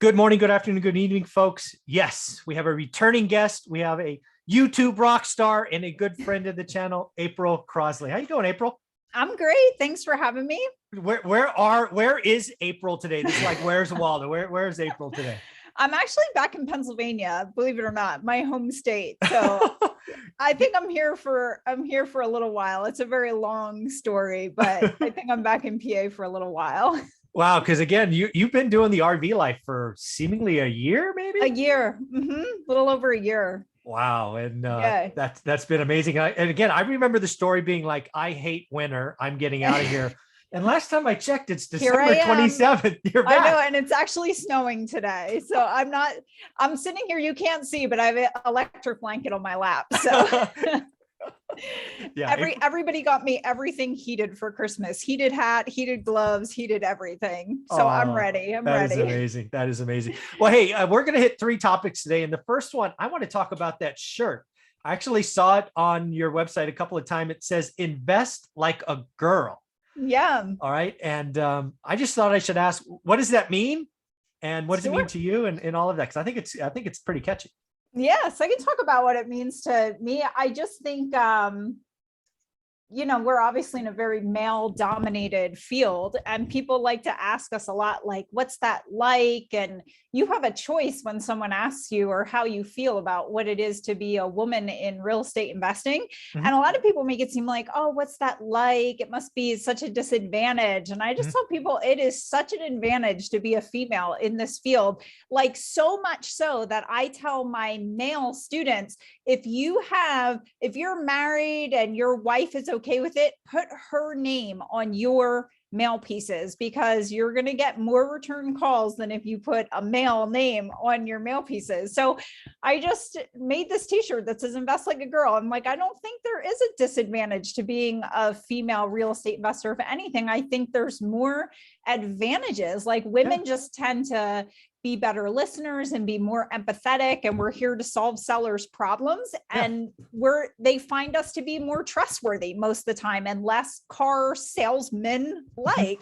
Good morning, good afternoon, good evening, folks. Yes, we have a returning guest. We have a YouTube rock star and a good friend of the channel, April Crosley. How you doing, April? I'm great. Thanks for having me. Where is April today? This is like, where's Waldo? Where is April today? I'm actually back in Pennsylvania, believe it or not, my home state. So I think I'm here for a little while. It's a very long story, but I think I'm back in PA for a little while. Wow, because again, you've been doing the RV life for seemingly a year, maybe? A year, a little over a year. Wow, and Yeah. that's been amazing. And again, I remember the story being like, I hate winter. I'm getting out of here. And last time I checked, it's December 27th. You're back. I know, and it's actually snowing today. So I'm sitting here, you can't see, but I have an electric blanket on my lap. So yeah, everybody got me everything heated for Christmas. Heated hat, heated gloves, heated everything. So I'm ready. I'm ready. That is amazing. That is amazing. Well, hey, we're going to hit 3 topics today. And the first one, I want to talk about that shirt. I actually saw it on your website a couple of times. It says, invest like a girl. Yeah. All right. And I just thought I should ask, what does that mean? And what does it mean to you and all of that? Because I think it's pretty catchy. Yes, I can talk about what it means to me. I just think, we're obviously in a very male dominated field, and people like to ask us a lot, like, what's that like? And you have a choice when someone asks you or how you feel about what it is to be a woman in real estate investing. Mm-hmm. And a lot of people make it seem like, oh, what's that like? It must be such a disadvantage. And I just tell people it is such an advantage to be a female in this field, like so much so that I tell my male students, if you're married and your wife is okay with it, put her name on your mail pieces, because you're going to get more return calls than if you put a male name on your mail pieces. So I just made this t-shirt that says invest like a girl. I'm like, I don't think there is a disadvantage to being a female real estate investor. If anything, I think there's more advantages. Like women just tend to be better listeners and be more empathetic. And we're here to solve sellers' problems. And they find us to be more trustworthy most of the time and less car salesmen like.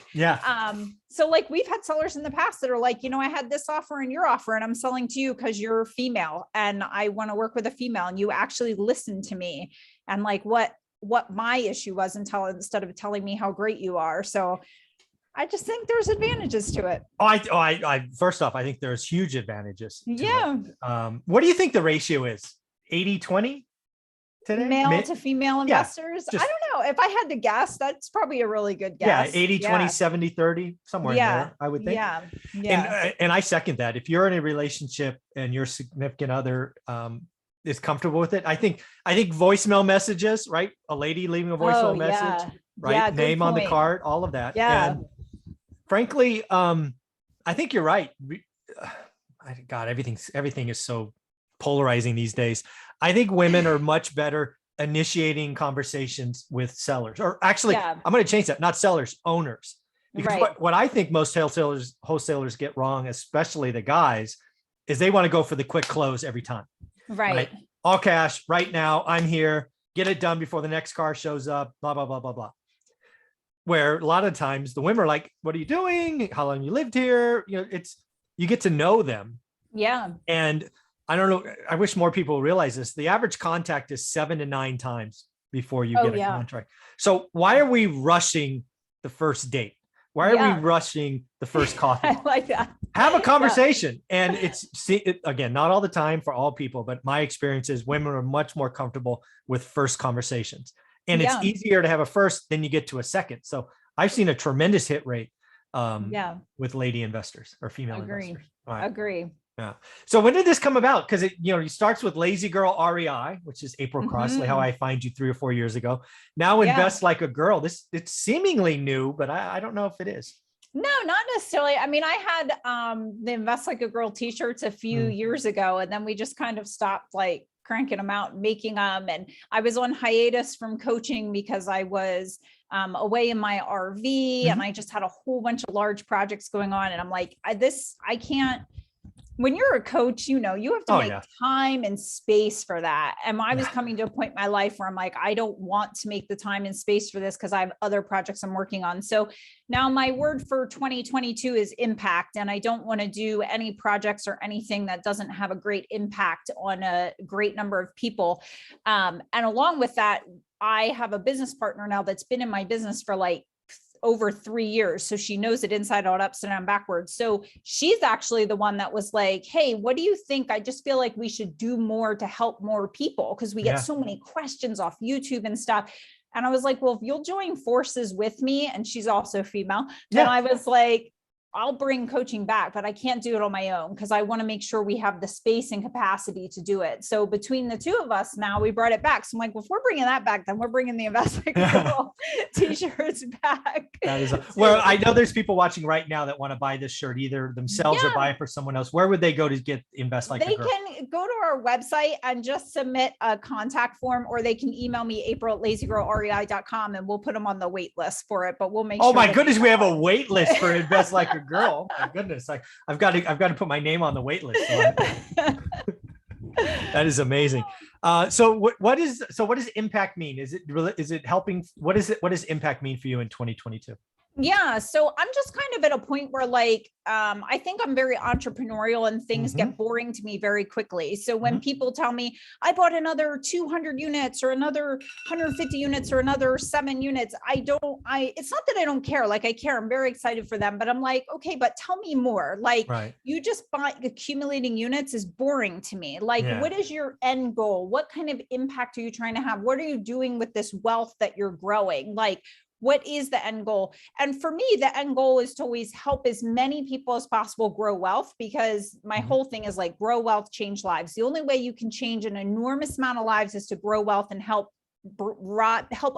So like we've had sellers in the past that are like, I had this offer and your offer, and I'm selling to you because you're female and I want to work with a female, and you actually listened to me and like what my issue was instead of telling me how great you are. So I just think there's advantages to it. I first off, I think there's huge advantages. Yeah. What do you think the ratio is? 80-20 today? Male to female investors? I don't know. If I had to guess, that's probably a really good guess. Yeah, 80-20, 70-30, somewhere in there, I would think. Yeah. And I second that. If you're in a relationship and your significant other is comfortable with it, I think voicemail messages, right? A lady leaving a voicemail message, right? Name on the card, all of that. Yeah. And frankly, I think you're right. God, everything is so polarizing these days. I think women are much better initiating conversations with sellers, or actually, I'm going to change that. Not sellers, owners. Because what I think most wholesalers get wrong, especially the guys, is they want to go for the quick close every time. Right. All cash right now. I'm here. Get it done before the next car shows up. Blah, blah, blah, blah, blah. Where a lot of times the women are like, what are you doing? How long you lived here? You get to know them. Yeah. And I don't know. I wish more people realize this. The average contact is 7 to 9 times before you get a contract. So why are we rushing the first date? Why are we rushing the first coffee? I like that. Have a conversation. And again, not all the time for all people, but my experience is women are much more comfortable with first conversations. And it's easier to have a first than you get to a second. So I've seen a tremendous hit rate with lady investors or female investors. Agree. Yeah. So when did this come about? Because it starts with Lazy Girl REI, which is April Crosley, how I find you 3 or 4 years ago. Now invest like a girl. It's seemingly new, but I don't know if it is. No, not necessarily. I mean, I had the Invest Like a Girl t-shirts a few years ago, and then we just kind of stopped like cranking them out and making them. And I was on hiatus from coaching because I was away in my RV and I just had a whole bunch of large projects going on. And I'm like, I can't when you're a coach, you know, you have to Oh, make yeah. time and space for that. And I was Yeah. coming to a point in my life where I'm like, I don't want to make the time and space for this because I have other projects I'm working on. So now my word for 2022 is impact. And I don't want to do any projects or anything that doesn't have a great impact on a great number of people. And along with that, I have a business partner now that's been in my business for like over 3 years. So she knows it inside out, upside down, backwards. So she's actually the one that was like, hey, what do you think? I just feel like we should do more to help more people because we get Yeah. so many questions off YouTube and stuff. And I was like, well, if you'll join forces with me, and she's also female, then Yeah. I was like, I'll bring coaching back, but I can't do it on my own because I want to make sure we have the space and capacity to do it. So between the two of us now, we brought it back. So I'm like, well, if we're bringing that back, then we're bringing the Invest Like a Girl t-shirts back. That is well, I know there's people watching right now that want to buy this shirt either themselves or buy it for someone else. Where would they go to get Invest Like a Girl? They can go to our website and just submit a contact form, or they can email me, April@lazygirlrei.com, and we'll put them on the wait list for it. But we'll make Oh sure. my goodness, we have a wait list for Invest Like a Girl. My goodness, I've got to put my name on the wait list. That is amazing. So what does impact mean? Is it helping? What does impact mean for you in 2022? Yeah. So I'm just kind of at a point where like, I think I'm very entrepreneurial and things get boring to me very quickly. So when people tell me I bought another 200 units or another 150 units or another 7 units, it's not that I don't care. Like I care, I'm very excited for them, but I'm like, okay, but tell me more. Like you just accumulating units is boring to me. Like, what is your end goal? What kind of impact are you trying to have? What are you doing with this wealth that you're growing? Like, what is the end goal? And for me, the end goal is to always help as many people as possible grow wealth, because my whole thing is like grow wealth, change lives. The only way you can change an enormous amount of lives is to grow wealth and help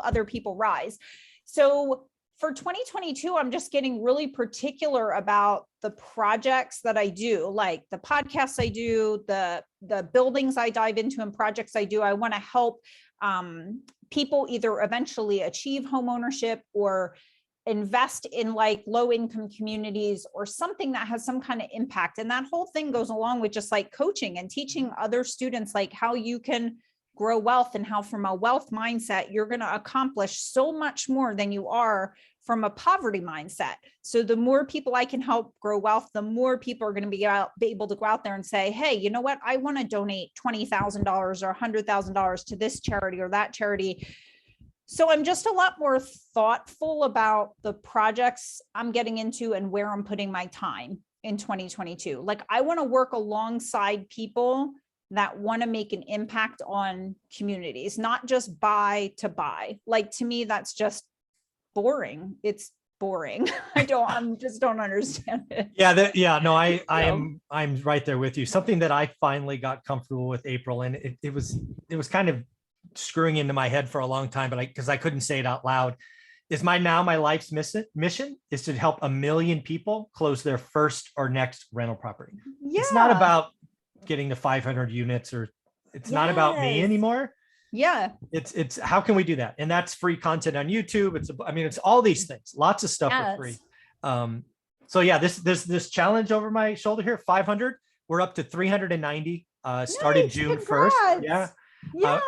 other people rise. So for 2022, I'm just getting really particular about the projects that I do, like the podcasts I do, the buildings I dive into and projects I do. I want to help people either eventually achieve home ownership or invest in like low income communities or something that has some kind of impact. And that whole thing goes along with just like coaching and teaching other students like how you can grow wealth and how from a wealth mindset, you're going to accomplish so much more than you are from a poverty mindset. So the more people I can help grow wealth, the more people are going to be able to go out there and say, hey, you know what? I want to donate $20,000 or $100,000 to this charity or that charity. So I'm just a lot more thoughtful about the projects I'm getting into and where I'm putting my time in 2022. Like I want to work alongside people that want to make an impact on communities, not just buy to buy. Like to me, that's just boring. It's boring. I just don't understand it. I'm right there with you. Something that I finally got comfortable with, April, and it was kind of screwing into my head for a long time, but because I couldn't say it out loud, is my life's mission is to help 1 million people close their first or next rental property. Yeah. It's not about getting to 500 units, or it's not about me anymore. Yeah. It's how can we do that? And that's free content on YouTube. It's all these things, lots of stuff for free. So yeah, this challenge over my shoulder here, 500, we're up to 390, started June 1st. Yeah.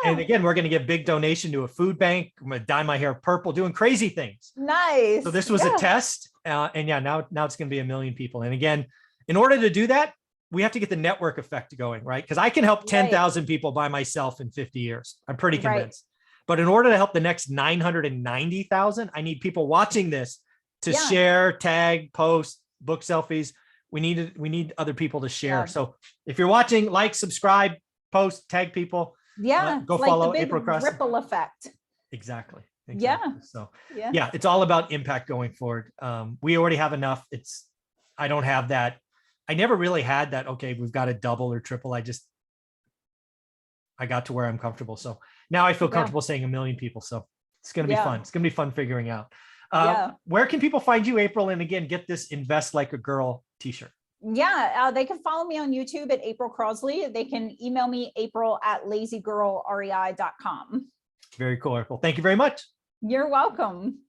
And again, we're going to give big donation to a food bank. I'm going to dye my hair purple, doing crazy things. Nice. So this was a test. And yeah, now it's going to be 1 million people. And again, in order to do that, we have to get the network effect going, right? Because I can help 10,000 people by myself in 50 years. I'm pretty convinced. But in order to help the next 990,000, I need people watching this to share, tag, post, book selfies. We need other people to share. So if you're watching, like, subscribe, post, tag people. Yeah. Go follow April Cross. Ripple effect. Exactly. Yeah. So yeah, it's all about impact going forward. We already have enough. I don't have that. I never really had that. Okay, we've got to double or triple. I got to where I'm comfortable. So now I feel comfortable saying 1 million people. So it's going to be fun. It's going to be fun figuring out. Where can people find you, April? And again, get this Invest Like a Girl t-shirt. Yeah, they can follow me on YouTube at April Crosley. They can email me, April@lazygirlrei.com. Very cool, April. Thank you very much. You're welcome.